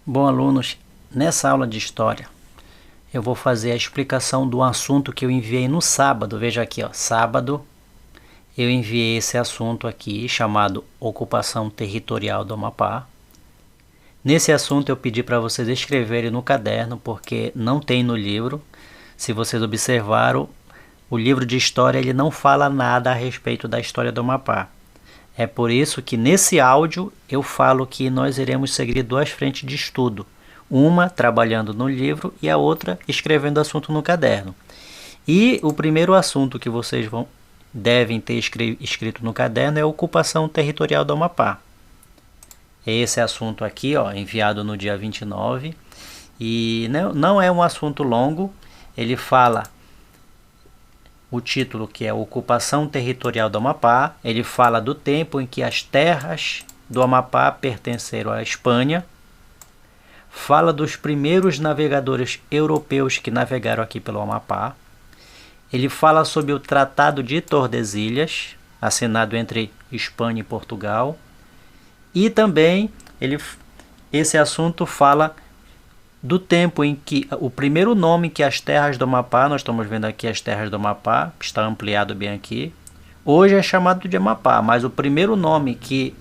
Bom, alunos, nessa aula de História, eu vou fazer a explicação do assunto que eu enviei no sábado. Veja aqui, ó, sábado eu enviei esse assunto aqui, chamado Ocupação Territorial do Amapá. Nesse assunto eu pedi para vocês escreverem no caderno, porque não tem no livro. Se vocês observaram, o livro de História ele não fala nada a respeito da história do Amapá. É por isso que nesse áudio eu falo que nós iremos seguir duas frentes de estudo. Uma trabalhando no livro e a outra escrevendo assunto no caderno. E o primeiro assunto que vocês devem ter escrito no caderno é a ocupação territorial do Amapá. Esse assunto aqui, ó, enviado no dia 29. E não é um assunto longo, ele fala... O título, que é Ocupação Territorial do Amapá, ele fala do tempo em que as terras do Amapá pertenceram à Espanha, fala dos primeiros navegadores europeus que navegaram aqui pelo Amapá, ele fala sobre o Tratado de Tordesilhas, assinado entre Espanha e Portugal, e também esse assunto fala do tempo em que o primeiro nome que as terras do Amapá, nós estamos vendo aqui as terras do Amapá, está ampliado bem aqui, hoje é chamado de Amapá, mas o primeiro nome que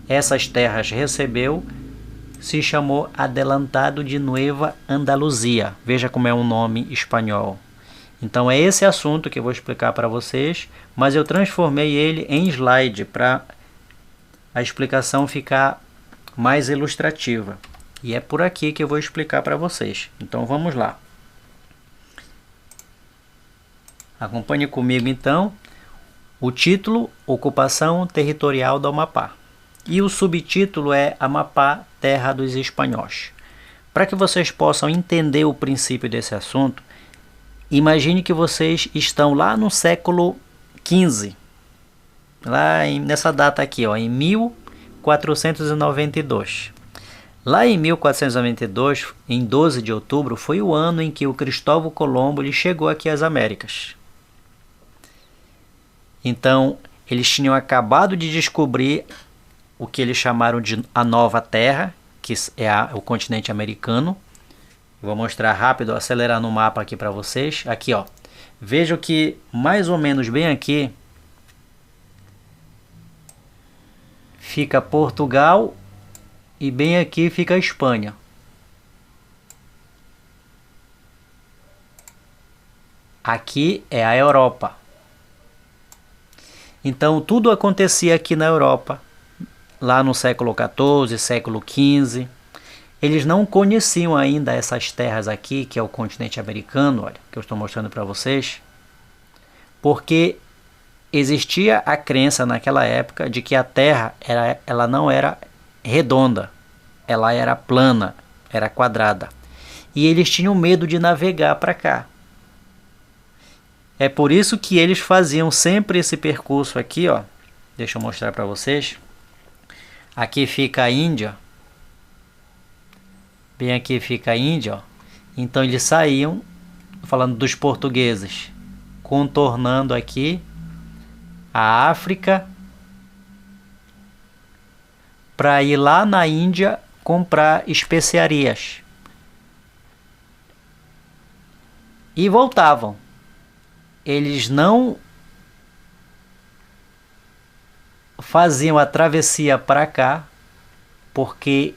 essas terras recebeu se chamou Adelantado de Nueva Andaluzia. Veja como é um nome espanhol. Então é esse assunto que eu vou explicar para vocês, mas eu transformei ele em slide para a explicação ficar mais ilustrativa. E é por aqui que eu vou explicar para vocês. Então vamos lá. Acompanhe comigo então. O título, Ocupação Territorial do Amapá. E o subtítulo é Amapá, Terra dos Espanhóis. Para que vocês possam entender o princípio desse assunto, imagine que vocês estão lá no século XV. Nessa data aqui, ó, em 1492. Lá em 1492, em 12 de outubro, foi o ano em que o Cristóvão Colombo ele chegou aqui às Américas. Então, eles tinham acabado de descobrir o que eles chamaram de a Nova Terra, que é o continente americano. Vou mostrar rápido, acelerar no mapa aqui para vocês. Aqui, ó. Vejam que mais ou menos bem aqui fica Portugal. E bem aqui fica a Espanha. Aqui é a Europa. Então tudo acontecia aqui na Europa, lá no século XIV, século XV. Eles não conheciam ainda essas terras aqui, que é o continente americano, olha, que eu estou mostrando para vocês, porque existia a crença naquela época de que a Terra ela não era redonda, ela era plana, era quadrada, e eles tinham medo de navegar para cá. É por isso que eles faziam sempre esse percurso aqui, ó. Deixa eu mostrar para vocês. Aqui fica a Índia, bem aqui fica a Índia, ó. Então eles saíam, falando dos portugueses, contornando aqui a África, para ir lá na Índia comprar especiarias. E voltavam. Eles não faziam a travessia para cá, porque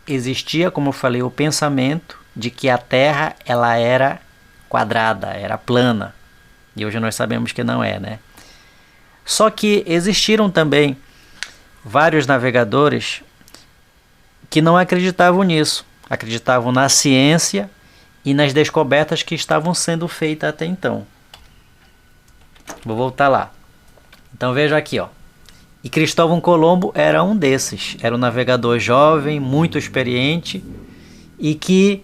existia, como eu falei, o pensamento de que a Terra ela era quadrada, era plana. E hoje nós sabemos que não é, né? Só que existiram também vários navegadores que não acreditavam nisso, acreditavam na ciência e nas descobertas que estavam sendo feitas até então. Vou voltar lá. Então veja aqui, ó. E Cristóvão Colombo era um desses, era um navegador jovem, muito experiente e que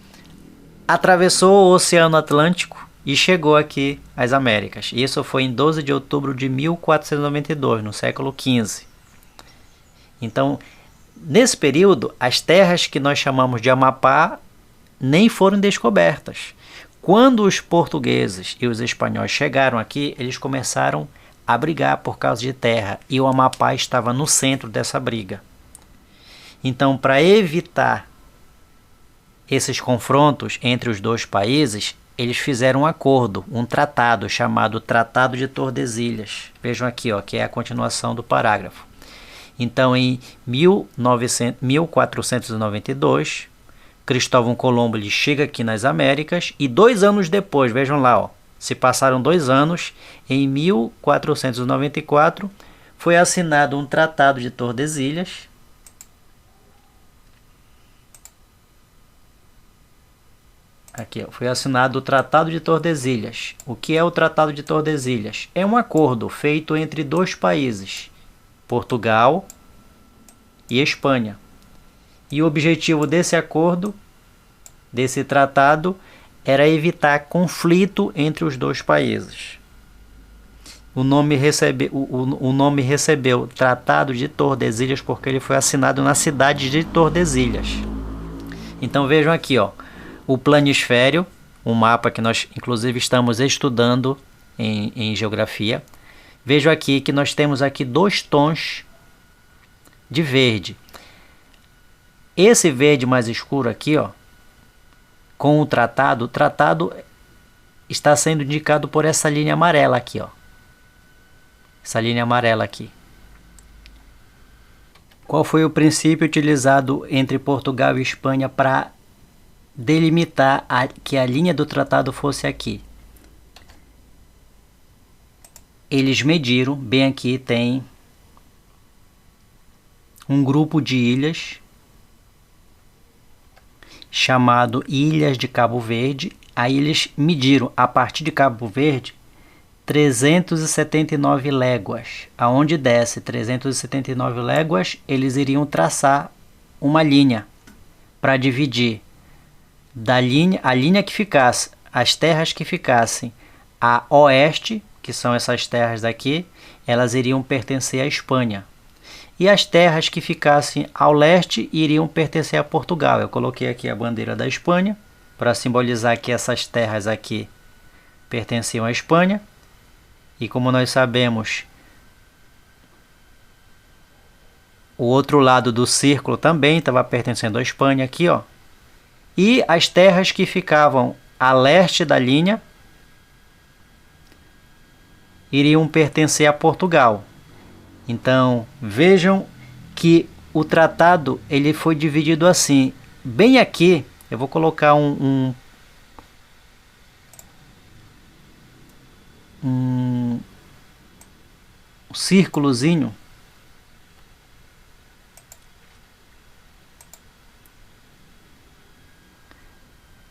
atravessou o Oceano Atlântico e chegou aqui às Américas. Isso foi em 12 de outubro de 1492, no século XV. Então, nesse período, as terras que nós chamamos de Amapá nem foram descobertas. Quando os portugueses e os espanhóis chegaram aqui, eles começaram a brigar por causa de terra, e o Amapá estava no centro dessa briga. Então, para evitar esses confrontos entre os dois países, eles fizeram um acordo, um tratado chamado Tratado de Tordesilhas. Vejam aqui, ó, que é a continuação do parágrafo. Então, em 1492, Cristóvão Colombo ele chega aqui nas Américas e 2 anos depois, vejam lá, ó, se passaram 2 anos, em 1494 foi assinado um Tratado de Tordesilhas. Aqui, ó, foi assinado o Tratado de Tordesilhas. O que é o Tratado de Tordesilhas? É um acordo feito entre dois países, Portugal e Espanha. E o objetivo desse acordo, desse tratado, era evitar conflito entre os dois países. O nome recebeu Tratado de Tordesilhas porque ele foi assinado na cidade de Tordesilhas. Então vejam aqui, ó, o planisfério, um mapa que nós inclusive estamos estudando em geografia. Vejam aqui que nós temos aqui 2 tons de verde. Esse verde mais escuro aqui, ó, com o tratado está sendo indicado por essa linha amarela aqui, ó. Essa linha amarela aqui. Qual foi o princípio utilizado entre Portugal e Espanha para delimitar que a linha do tratado fosse aqui? Eles mediram, bem aqui tem um grupo de ilhas chamado Ilhas de Cabo Verde. Aí eles mediram a partir de Cabo Verde 379 léguas. Aonde desce 379 léguas, eles iriam traçar uma linha para dividir a linha que ficasse, as terras que ficassem a oeste, que são essas terras daqui, elas iriam pertencer à Espanha. E as terras que ficassem ao leste iriam pertencer a Portugal. Eu coloquei aqui a bandeira da Espanha para simbolizar que essas terras aqui pertenciam à Espanha. E como nós sabemos, o outro lado do círculo também estava pertencendo à Espanha aqui, ó. E as terras que ficavam a leste da linha iriam pertencer a Portugal. Então, vejam que o tratado ele foi dividido assim. Bem aqui, eu vou colocar um círculozinho.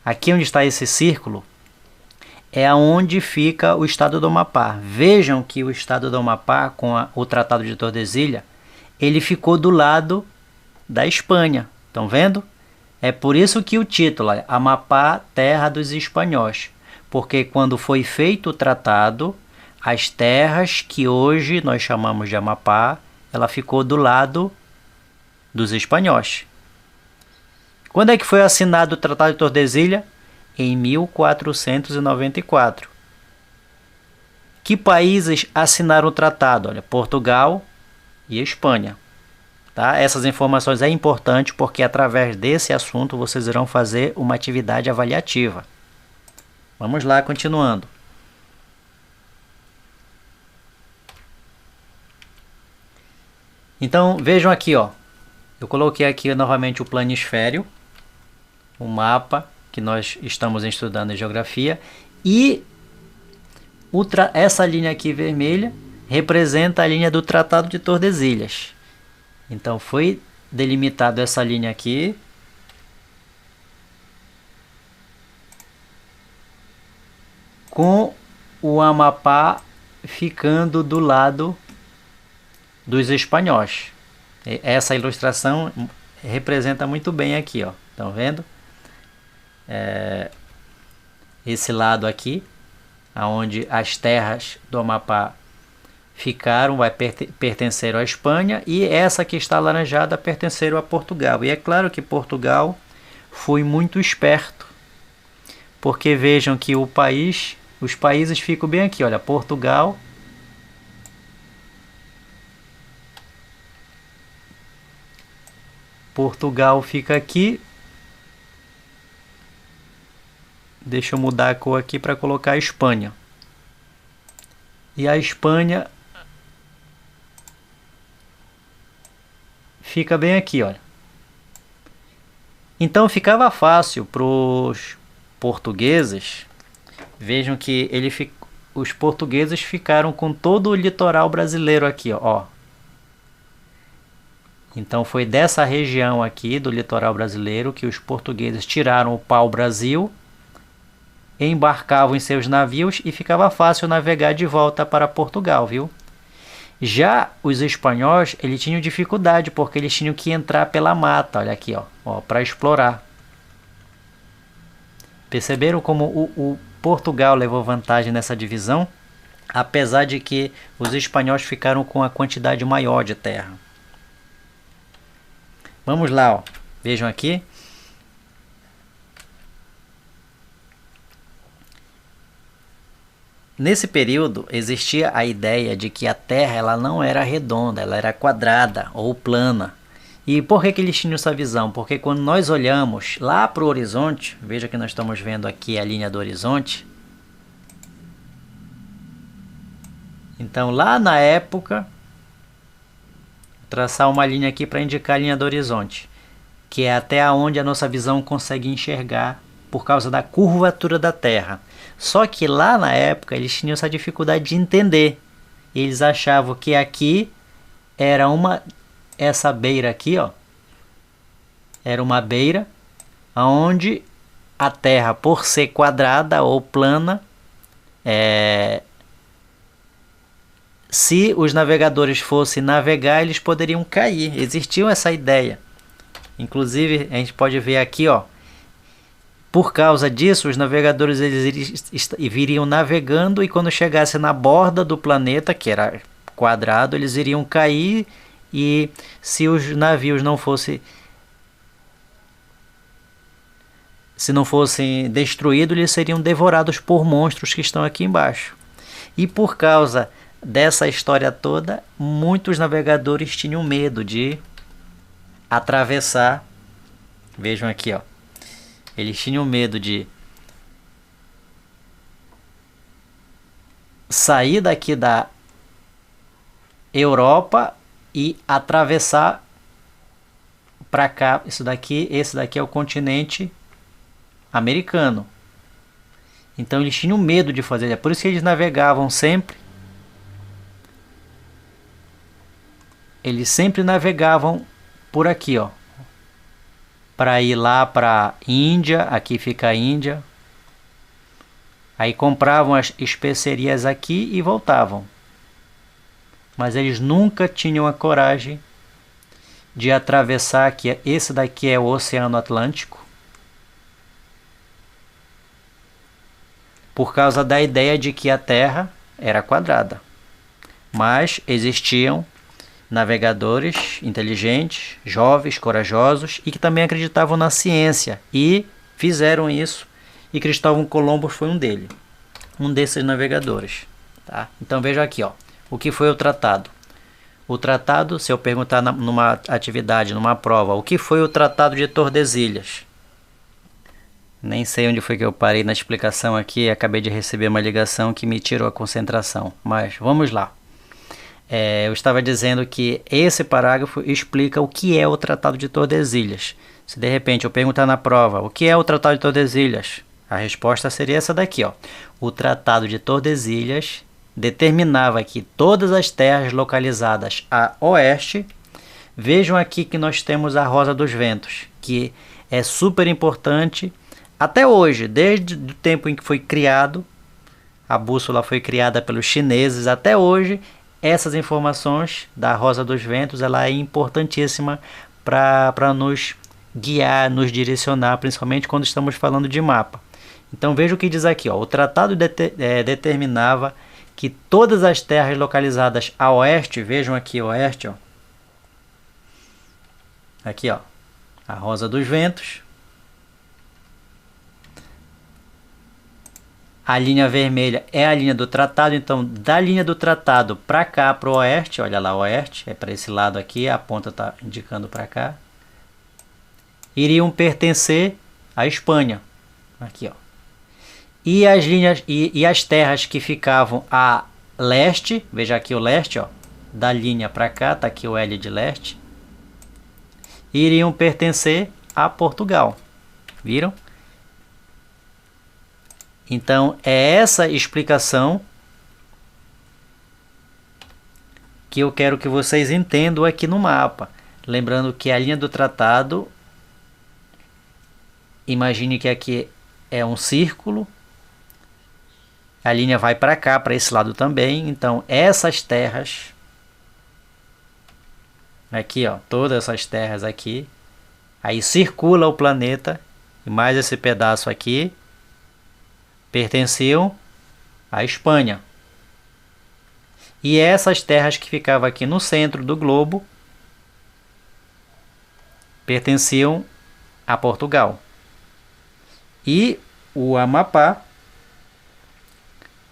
Aqui onde está esse círculo é aonde fica o estado do Amapá. Vejam que o estado do Amapá, com o Tratado de Tordesilhas, ele ficou do lado da Espanha. Estão vendo? É por isso que o título é Amapá, Terra dos Espanhóis. Porque quando foi feito o tratado, as terras que hoje nós chamamos de Amapá, ela ficou do lado dos espanhóis. Quando é que foi assinado o Tratado de Tordesilhas? Em 1494. Que países assinaram o tratado? Olha, Portugal e Espanha. Tá? Essas informações é importante porque através desse assunto vocês irão fazer uma atividade avaliativa. Vamos lá, continuando. Então, vejam aqui, ó. Eu coloquei aqui novamente o planisfério, o mapa que nós estamos estudando em geografia, e essa linha aqui vermelha representa a linha do Tratado de Tordesilhas. Então foi delimitado essa linha aqui, com o Amapá ficando do lado dos espanhóis. Essa ilustração representa muito bem aqui, ó. Estão vendo? Esse lado aqui, aonde as terras do Amapá ficaram, vai pertencer à Espanha, e essa que está alaranjada pertenceram a Portugal. E é claro que Portugal foi muito esperto, porque vejam que os países ficam bem aqui, olha, Portugal fica aqui Deixa eu mudar a cor aqui para colocar a Espanha. E a Espanha fica bem aqui, olha. Então ficava fácil para os portugueses. Vejam que os portugueses ficaram com todo o litoral brasileiro aqui, ó. Então foi dessa região aqui do litoral brasileiro que os portugueses tiraram o pau-brasil, embarcavam em seus navios e ficava fácil navegar de volta para Portugal, viu? Já os espanhóis, eles tinham dificuldade porque eles tinham que entrar pela mata, olha aqui, ó, para explorar. Perceberam como o Portugal levou vantagem nessa divisão? Apesar de que os espanhóis ficaram com a quantidade maior de terra. Vamos lá, ó. Vejam aqui. Nesse período existia a ideia de que a Terra ela não era redonda, ela era quadrada ou plana. E por que eles tinham essa visão? Porque quando nós olhamos lá para o horizonte, veja que nós estamos vendo aqui a linha do horizonte. Então lá na época, vou traçar uma linha aqui para indicar a linha do horizonte, que é até onde a nossa visão consegue enxergar por causa da curvatura da Terra. Só que lá na época eles tinham essa dificuldade de entender. Eles achavam que aqui era essa beira aqui, ó, era uma beira onde a Terra, por ser quadrada ou plana, se os navegadores fossem navegar, eles poderiam cair. Existia essa ideia. Inclusive, a gente pode ver aqui, ó, por causa disso, os navegadores eles viriam navegando e quando chegasse na borda do planeta, que era quadrado, eles iriam cair e se os navios não fossem destruídos, eles seriam devorados por monstros que estão aqui embaixo. E por causa dessa história toda, muitos navegadores tinham medo de atravessar. Vejam aqui, ó. Eles tinham medo de sair daqui da Europa e atravessar para cá. Esse daqui é o continente americano. Então eles tinham medo de fazer. É por isso que eles navegavam sempre. Eles sempre navegavam por aqui, ó, para ir lá para Índia. Aqui fica a Índia. Aí compravam as especiarias aqui e voltavam. Mas eles nunca tinham a coragem de atravessar aqui. Esse daqui é o Oceano Atlântico. Por causa da ideia de que a Terra era quadrada. Mas existiam navegadores inteligentes, jovens, corajosos e que também acreditavam na ciência e fizeram isso, e Cristóvão Colombo foi um desses navegadores, tá? Então veja aqui, ó, o que foi o tratado. O tratado, se eu perguntar numa atividade, numa prova, o que foi o Tratado de Tordesilhas? Nem sei onde foi que eu parei na explicação aqui, acabei de receber uma ligação que me tirou a concentração, mas vamos lá. Eu estava dizendo que esse parágrafo explica o que é o Tratado de Tordesilhas. Se de repente eu perguntar na prova o que é o Tratado de Tordesilhas, a resposta seria essa daqui, ó. O Tratado de Tordesilhas determinava que todas as terras localizadas a oeste, vejam aqui que nós temos a Rosa dos Ventos, que é super importante até hoje, desde o tempo em que foi criado, a bússola foi criada pelos chineses, até hoje. Essas informações da Rosa dos Ventos, ela é importantíssima para nos guiar, nos direcionar, principalmente quando estamos falando de mapa. Então veja o que diz aqui, ó. O tratado determinava que todas as terras localizadas a oeste, vejam aqui oeste, ó. Aqui, ó, a Rosa dos Ventos. A linha vermelha é a linha do tratado, então da linha do tratado para cá, para o oeste, olha lá, oeste, é para esse lado aqui, a ponta está indicando para cá, iriam pertencer à Espanha, aqui, ó. E as linhas e as terras que ficavam a leste, veja aqui o leste, ó, da linha para cá, tá aqui o L de leste, iriam pertencer a Portugal. Viram? Então é essa explicação que eu quero que vocês entendam aqui no mapa. Lembrando que a linha do tratado, imagine que aqui é um círculo, a linha vai para cá, para esse lado também. Então essas terras aqui, ó, todas essas terras aqui, aí circula o planeta, e mais esse pedaço aqui pertenciam à Espanha. E essas terras que ficavam aqui no centro do globo pertenciam a Portugal. E o Amapá,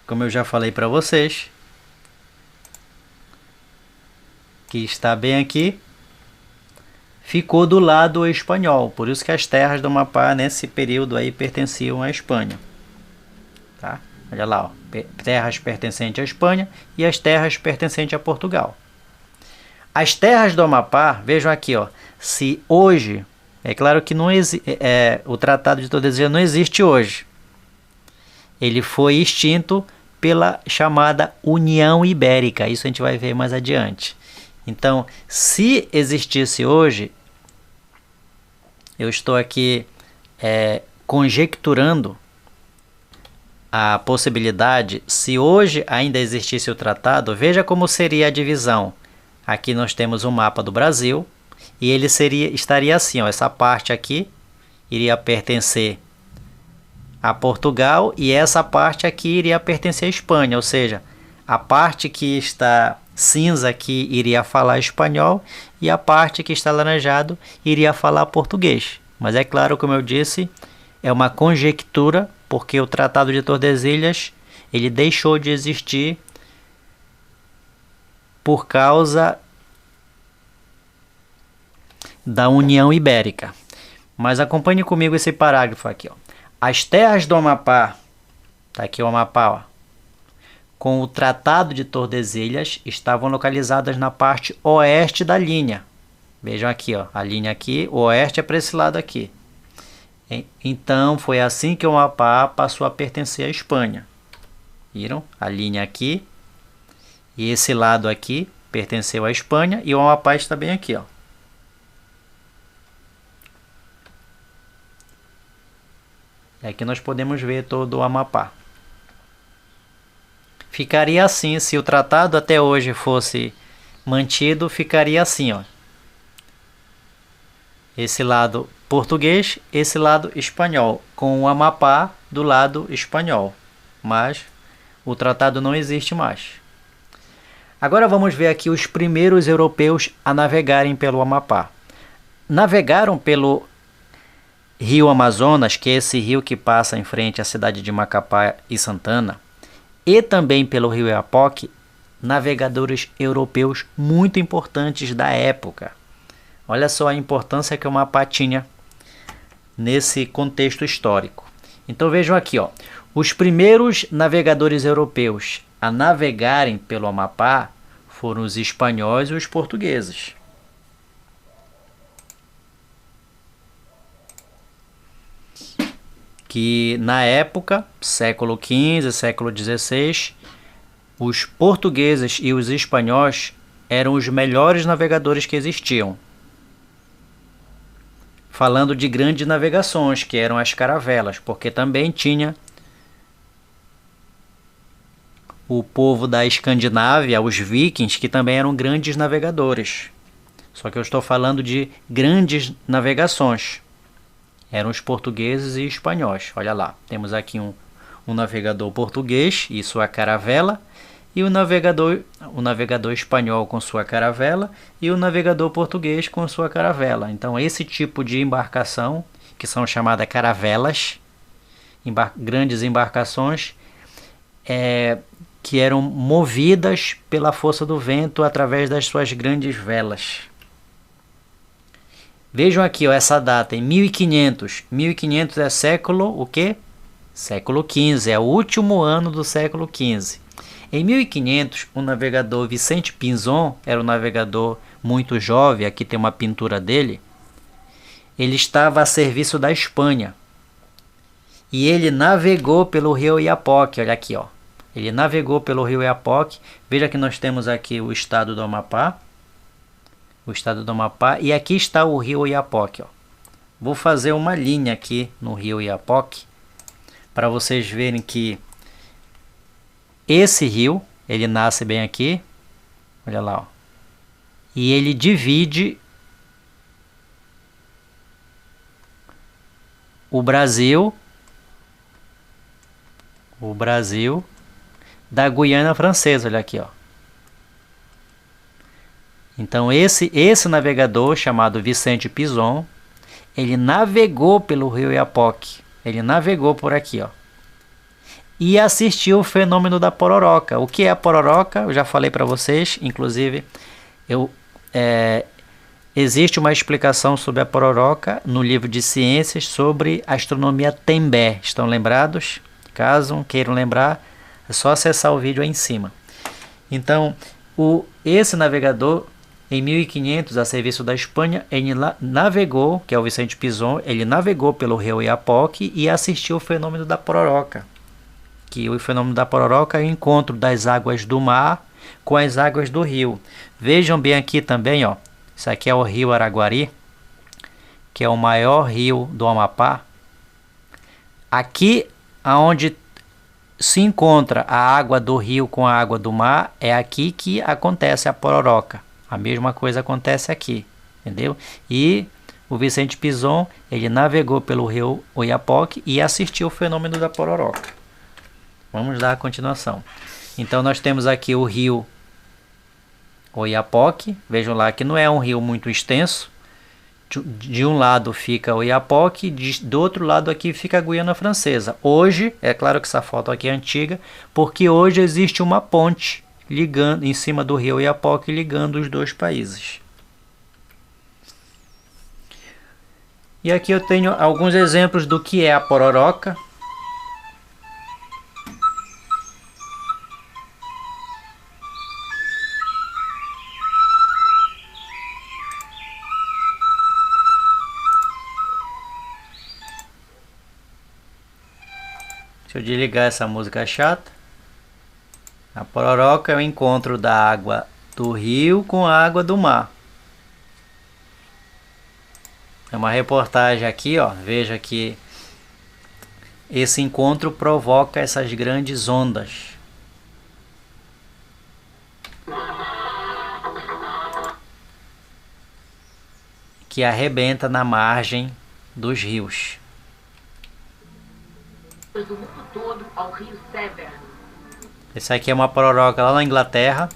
como eu já falei para vocês, que está bem aqui, ficou do lado espanhol. Por isso que as terras do Amapá nesse período aí pertenciam à Espanha. Tá? Olha lá, ó, terras pertencentes à Espanha e as terras pertencentes a Portugal. As terras do Amapá, vejam aqui, ó, se hoje, é claro que não o Tratado de Tordesilhas não existe hoje. Ele foi extinto pela chamada União Ibérica. Isso a gente vai ver mais adiante. Então, se existisse hoje, eu estou aqui conjecturando a possibilidade, se hoje ainda existisse o tratado, veja como seria a divisão. Aqui nós temos um mapa do Brasil e ele estaria assim, ó, essa parte aqui iria pertencer a Portugal e essa parte aqui iria pertencer à Espanha, ou seja, a parte que está cinza aqui iria falar espanhol e a parte que está laranjado iria falar português. Mas é claro, como eu disse, é uma conjectura, porque o Tratado de Tordesilhas ele deixou de existir por causa da União Ibérica. Mas acompanhe comigo esse parágrafo aqui, ó. As terras do Amapá, tá aqui o Amapá, ó, com o Tratado de Tordesilhas estavam localizadas na parte oeste da linha. Vejam aqui, ó, a linha aqui, o oeste é para esse lado aqui. Então foi assim que o Amapá passou a pertencer à Espanha. Viram? A linha aqui e esse lado aqui pertenceu à Espanha e o Amapá está bem aqui, ó. E aqui nós podemos ver todo o Amapá. Ficaria assim, se o tratado até hoje fosse mantido, ficaria assim, ó. Esse lado português, esse lado espanhol, com o Amapá do lado espanhol. Mas o tratado não existe mais. Agora vamos ver aqui os primeiros europeus a navegarem pelo Amapá. Navegaram pelo Rio Amazonas, que é esse rio que passa em frente à cidade de Macapá e Santana, e também pelo rio Oiapoque, navegadores europeus muito importantes da época. Olha só a importância que o Amapá tinha nesse contexto histórico. Então vejam aqui, ó, os primeiros navegadores europeus a navegarem pelo Amapá foram os espanhóis e os portugueses. Que na época, século XV, século XVI, os portugueses e os espanhóis eram os melhores navegadores que existiam. Falando de grandes navegações, que eram as caravelas, porque também tinha o povo da Escandinávia, os vikings, que também eram grandes navegadores. Só que eu estou falando de grandes navegações. Eram os portugueses e espanhóis. Olha lá, temos aqui um navegador português e sua caravela, e o navegador espanhol com sua caravela e o navegador português com sua caravela. Então esse tipo de embarcação, que são chamadas caravelas, grandes embarcações, que eram movidas pela força do vento através das suas grandes velas. Vejam aqui, ó, essa data, em 1500. 1500 é século o quê? Século XV, é o último ano do século XV. Em 1500, o navegador Vicente Pinzon, era um navegador muito jovem, aqui tem uma pintura dele, ele estava a serviço da Espanha. E ele navegou pelo rio Oiapoque, olha aqui, ó. Ele navegou pelo rio Oiapoque. Veja que nós temos aqui o estado do Amapá. O estado do Amapá. E aqui está o rio Oiapoque, ó. Vou fazer uma linha aqui no rio Oiapoque, para vocês verem que esse rio, ele nasce bem aqui. Olha lá, ó. E ele divide o Brasil da Guiana Francesa, olha aqui, ó. Então esse navegador chamado Vicente Pinzon, ele navegou pelo rio Oiapoque, ele navegou por aqui, ó, e assistiu o fenômeno da pororoca. O que é a pororoca? Eu já falei para vocês, inclusive existe uma explicação sobre a pororoca no livro de ciências sobre astronomia Tembé. Estão lembrados? Caso queiram lembrar, é só acessar o vídeo aí em cima. Então, esse navegador, em 1500, a serviço da Espanha, ele navegou, que é o Vicente Pinzon, ele navegou pelo rio Oiapoque e assistiu o fenômeno da pororoca. Que o fenômeno da pororoca é o encontro das águas do mar com as águas do rio. Vejam bem aqui também, ó. Isso aqui é o rio Araguari, que é o maior rio do Amapá. Aqui, aonde se encontra a água do rio com a água do mar, é aqui que acontece a pororoca. A mesma coisa acontece aqui, entendeu? E o Vicente Pinzon, ele navegou pelo rio Oiapoque e assistiu o fenômeno da pororoca. Vamos dar a continuação. Então nós temos aqui o rio Oiapoque. Vejam lá que não é um rio muito extenso. De um lado fica Oiapoque, do outro lado aqui fica a Guiana Francesa. Hoje, é claro que essa foto aqui é antiga, porque hoje existe uma ponte ligando em cima do rio Oiapoque, ligando os dois países. E aqui eu tenho alguns exemplos do que é a pororoca. Deixa eu desligar essa música chata. A pororoca é o encontro da água do rio com a água do mar. É uma reportagem aqui, ó. Veja que esse encontro provoca essas grandes ondas. Que arrebenta na margem dos rios. Do mundo todo ao rio Severn. Esse aqui é uma pororoca lá na Inglaterra.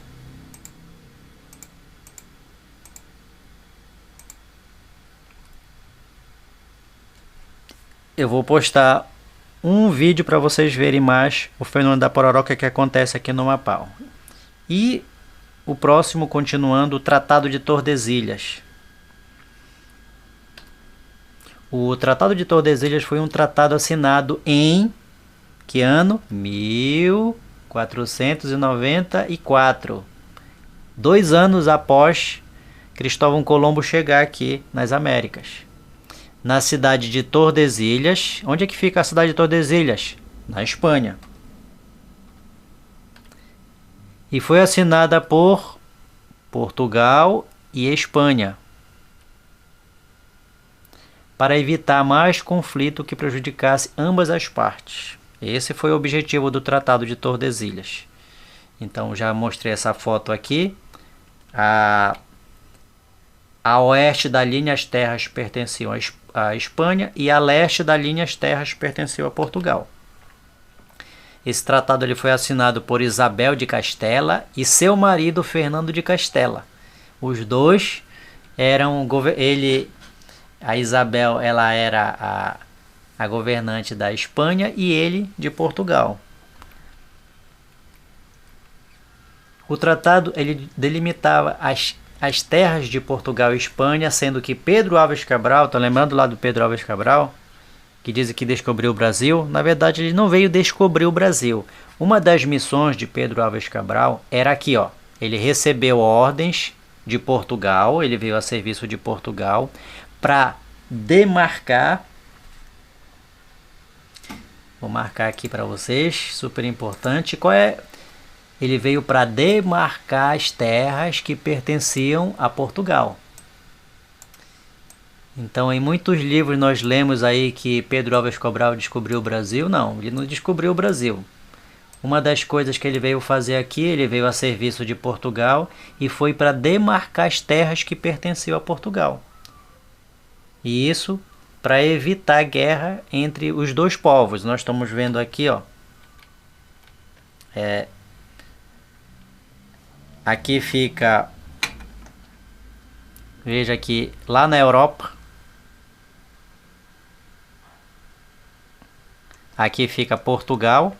Eu vou postar um vídeo para vocês verem mais o fenômeno da pororoca que acontece aqui no Amapá. E o próximo, continuando, o Tratado de Tordesilhas. O Tratado de Tordesilhas foi um tratado assinado em que ano? 1494. 2 anos após Cristóvão Colombo chegar aqui nas Américas. Na cidade de Tordesilhas. Onde é que fica a cidade de Tordesilhas? Na Espanha. E foi assinada por Portugal e Espanha, para evitar mais conflito que prejudicasse ambas as partes. Esse foi o objetivo do Tratado de Tordesilhas. Então já mostrei essa foto aqui. A oeste da linha as terras pertenciam à Espanha e a leste da linha as terras pertenciam a Portugal. Esse tratado ele foi assinado por Isabel de Castela e seu marido Fernando de Castela. Os dois eram a Isabel, ela era a governante da Espanha e ele de Portugal. O tratado ele delimitava as terras de Portugal e Espanha, sendo que Pedro Álvares Cabral, tá lembrando lá do Pedro Álvares Cabral? que dizem que descobriu o Brasil. Na verdade, ele não veio descobrir o Brasil. Uma das missões de Pedro Álvares Cabral era aqui, ó. Ele recebeu ordens de Portugal, ele veio a serviço de Portugal para demarcar. Vou marcar aqui para vocês, super importante. Qual é? Ele veio para demarcar as terras que pertenciam a Portugal. Então, em muitos livros nós lemos aí que Pedro Álvares Cabral descobriu o Brasil. Não, ele não descobriu o Brasil. Uma das coisas que ele veio fazer aqui, ele veio a serviço de Portugal e foi para demarcar as terras que pertenciam a Portugal. E isso para evitar guerra entre os dois povos. Nós estamos vendo aqui, ó. Aqui fica, veja aqui, lá na Europa. Aqui fica Portugal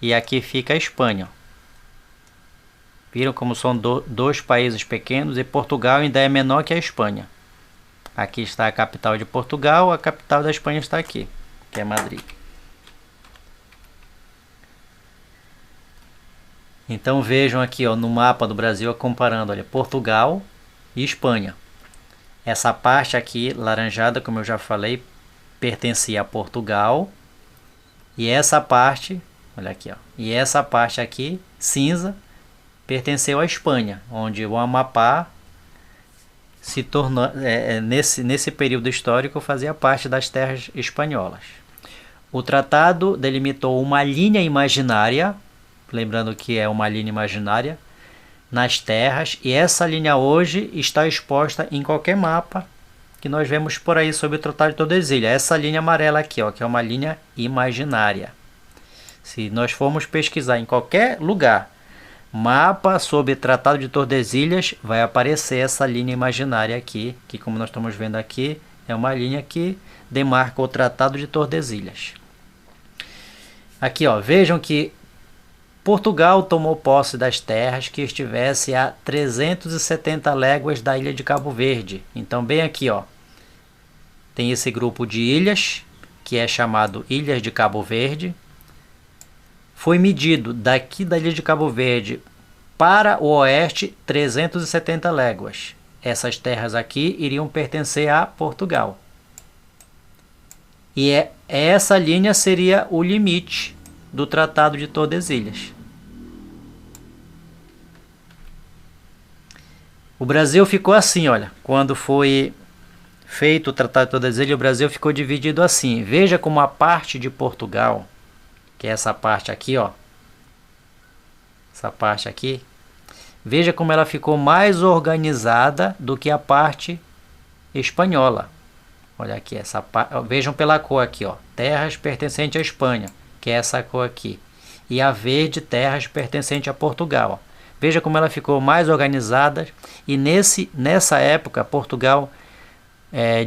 e aqui fica a Espanha. Viram como são dois países pequenos e Portugal ainda é menor que a Espanha. Aqui está a capital de Portugal, a capital da Espanha está aqui, que é Madrid. Então vejam aqui, ó, no mapa do Brasil, comparando, olha, Portugal e Espanha. Essa parte aqui, laranjada, como eu já falei, pertencia a Portugal. E essa parte, olha aqui, ó, e essa parte aqui, cinza, pertenceu à Espanha, onde o Amapá se tornou, nesse período histórico, fazia parte das terras espanholas. O tratado delimitou uma linha imaginária, lembrando que é uma linha imaginária, nas terras, e essa linha hoje está exposta em qualquer mapa que nós vemos por aí sobre o Tratado de Tordesilhas. Essa linha amarela aqui, ó, que é uma linha imaginária. Se nós formos pesquisar em qualquer lugar, mapa sobre Tratado de Tordesilhas, vai aparecer essa linha imaginária aqui, que como nós estamos vendo aqui, é uma linha que demarca o Tratado de Tordesilhas. Aqui, ó, vejam que Portugal tomou posse das terras que estivesse a 370 léguas da ilha de Cabo Verde. Então, bem aqui, ó, tem esse grupo de ilhas, que é chamado Ilhas de Cabo Verde. Foi medido daqui da ilha de Cabo Verde para o oeste 370 léguas. Essas terras aqui iriam pertencer a Portugal. E essa linha seria o limite do Tratado de Tordesilhas. O Brasil ficou assim, olha, quando foi feito o Tratado de Tordesilhas, o Brasil ficou dividido assim. Veja como a parte de Portugal, que é essa parte aqui, ó, essa parte aqui, veja como ela ficou mais organizada do que a parte espanhola. Olha aqui, essa parte, vejam pela cor aqui, ó, terras pertencentes à Espanha, que é essa cor aqui, e a verde, terras pertencentes a Portugal. Veja como ela ficou mais organizada, e nessa época Portugal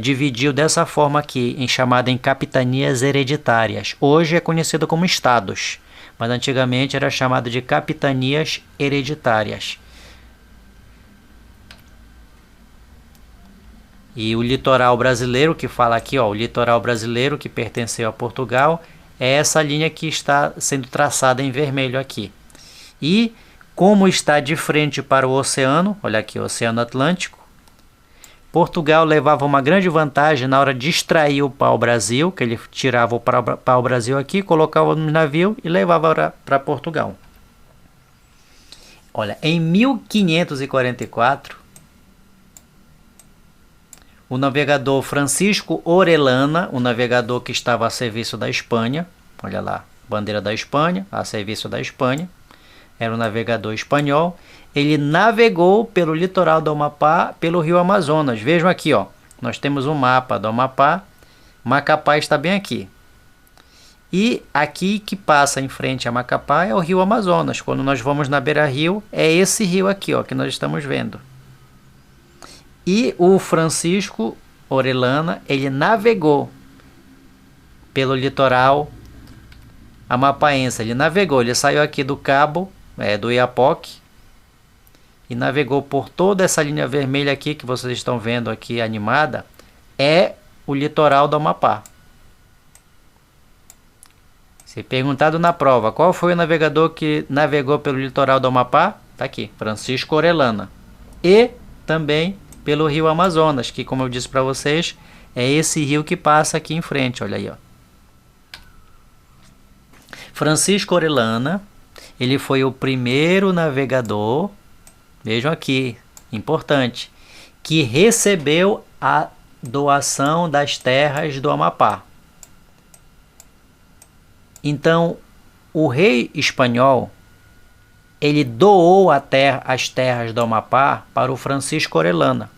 dividiu dessa forma aqui, chamada em capitanias hereditárias. Hoje é conhecido como estados, mas antigamente era chamado de capitanias hereditárias. E o litoral brasileiro, que fala aqui, ó, o litoral brasileiro que pertenceu a Portugal, é essa linha que está sendo traçada em vermelho aqui. E como está de frente para o oceano, olha aqui, o Oceano Atlântico, Portugal levava uma grande vantagem na hora de extrair o pau-brasil, que ele tirava o pau-brasil aqui, colocava no navio e levava para Portugal. Olha, em 1544, o navegador Francisco Orellana, o navegador que estava a serviço da Espanha, olha lá, bandeira da Espanha, a serviço da Espanha, era um navegador espanhol, ele navegou pelo litoral do Amapá, pelo rio Amazonas. Vejam aqui, ó, nós temos um mapa do Amapá, Macapá está bem aqui. E aqui que passa em frente a Macapá é o rio Amazonas. Quando nós vamos na beira-rio, é esse rio aqui, ó, que nós estamos vendo. E o Francisco Orellana, ele navegou pelo litoral amapaense. Ele navegou, ele saiu aqui do cabo do Iapoque e navegou por toda essa linha vermelha aqui que vocês estão vendo aqui animada, é o litoral do Amapá. Se perguntado na prova, qual foi o navegador que navegou pelo litoral do Amapá? Tá aqui, Francisco Orellana. E também pelo rio Amazonas, que, como eu disse para vocês, é esse rio que passa aqui em frente, olha aí, ó. Francisco Orellana, ele foi o primeiro navegador, vejam aqui, importante, que recebeu a doação das terras do Amapá. Então, o rei espanhol, ele doou as terras do Amapá para o Francisco Orellana.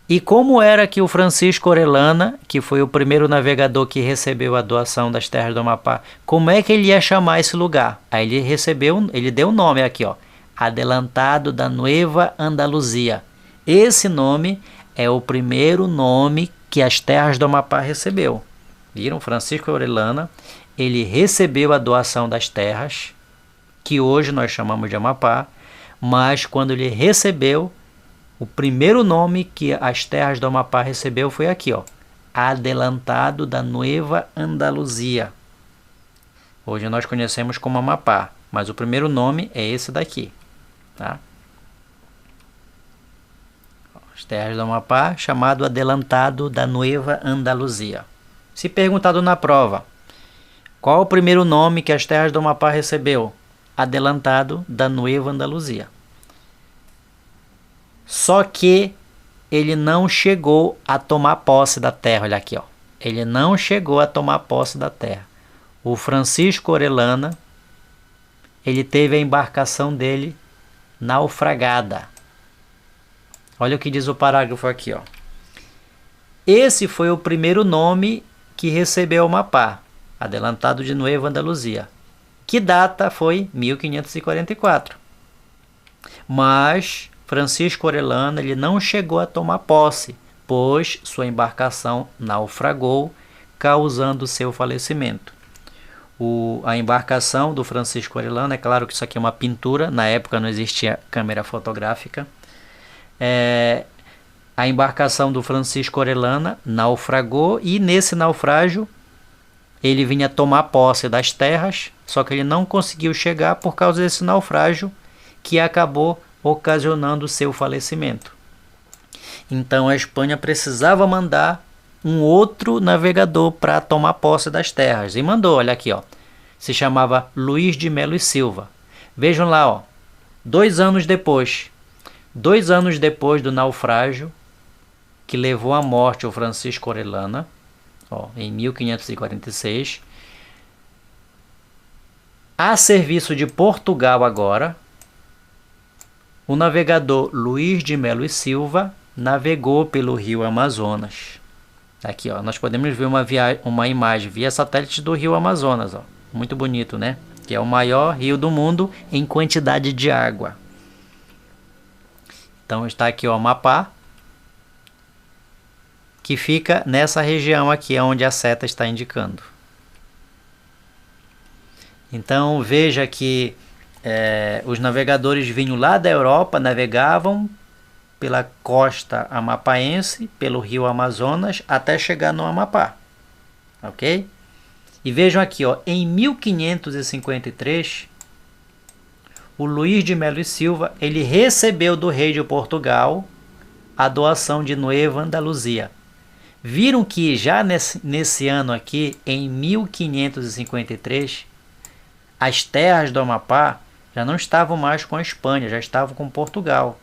E como era que o Francisco Orellana, que foi o primeiro navegador que recebeu a doação das terras do Amapá, como é que ele ia chamar esse lugar? Aí ele deu o nome aqui, ó, Adelantado da Nueva Andaluzia. Esse nome é o primeiro nome que as terras do Amapá recebeu. Viram? Francisco Orellana, ele recebeu a doação das terras, que hoje nós chamamos de Amapá, mas quando ele recebeu, o primeiro nome que as terras do Amapá recebeu foi aqui, ó, Adelantado da Nueva Andaluzia. Hoje nós conhecemos como Amapá, mas o primeiro nome é esse daqui, tá? As terras do Amapá, chamado Adelantado da Nueva Andaluzia. Se perguntado na prova, qual o primeiro nome que as terras do Amapá recebeu? Adelantado da Nueva Andaluzia. Só que ele não chegou a tomar posse da terra, olha aqui, ó. Ele não chegou a tomar posse da terra. O Francisco Orellana, ele teve a embarcação dele naufragada. Olha o que diz o parágrafo aqui, ó. Esse foi o primeiro nome que recebeu o Amapá, Adelantado de Nueva Andaluzia. Que data foi? 1544. Mas Francisco Orellana, ele não chegou a tomar posse, pois sua embarcação naufragou, causando seu falecimento. A embarcação do Francisco Orellana, é claro que isso aqui é uma pintura, na época não existia câmera fotográfica. A embarcação do Francisco Orellana naufragou e nesse naufrágio ele vinha tomar posse das terras, só que ele não conseguiu chegar por causa desse naufrágio que acabou ocasionando seu falecimento. Então a Espanha precisava mandar um outro navegador para tomar posse das terras. E mandou, olha aqui, ó. Se chamava Luís de Melo e Silva. Vejam lá, ó. 2 anos depois do naufrágio que levou à morte o Francisco Orellana, ó, em 1546, a serviço de Portugal agora, o navegador Luís de Melo e Silva navegou pelo rio Amazonas. Aqui, ó, nós podemos ver uma imagem via satélite do rio Amazonas, ó. Muito bonito, né? Que é o maior rio do mundo em quantidade de água. Então está aqui o Amapá, que fica nessa região aqui, onde a seta está indicando. Então veja que os navegadores vinham lá da Europa, navegavam pela costa amapaense, pelo rio Amazonas, até chegar no Amapá. Ok? E vejam aqui, ó, em 1553, o Luís de Melo e Silva, ele recebeu do rei de Portugal a doação de Nueva Andaluzia. Viram que já nesse ano aqui, em 1553, as terras do Amapá já não estavam mais com a Espanha, já estavam com Portugal.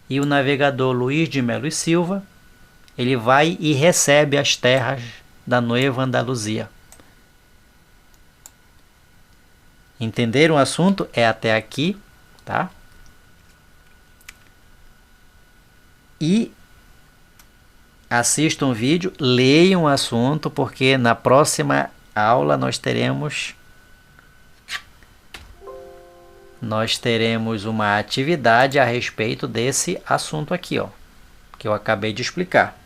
E o navegador Luís de Melo e Silva, ele vai e recebe as terras da Nueva Andaluzia. Entenderam o assunto? É até aqui, tá? E assistam o vídeo, leiam o assunto, porque na próxima aula nós teremos uma atividade a respeito desse assunto aqui, ó, que eu acabei de explicar.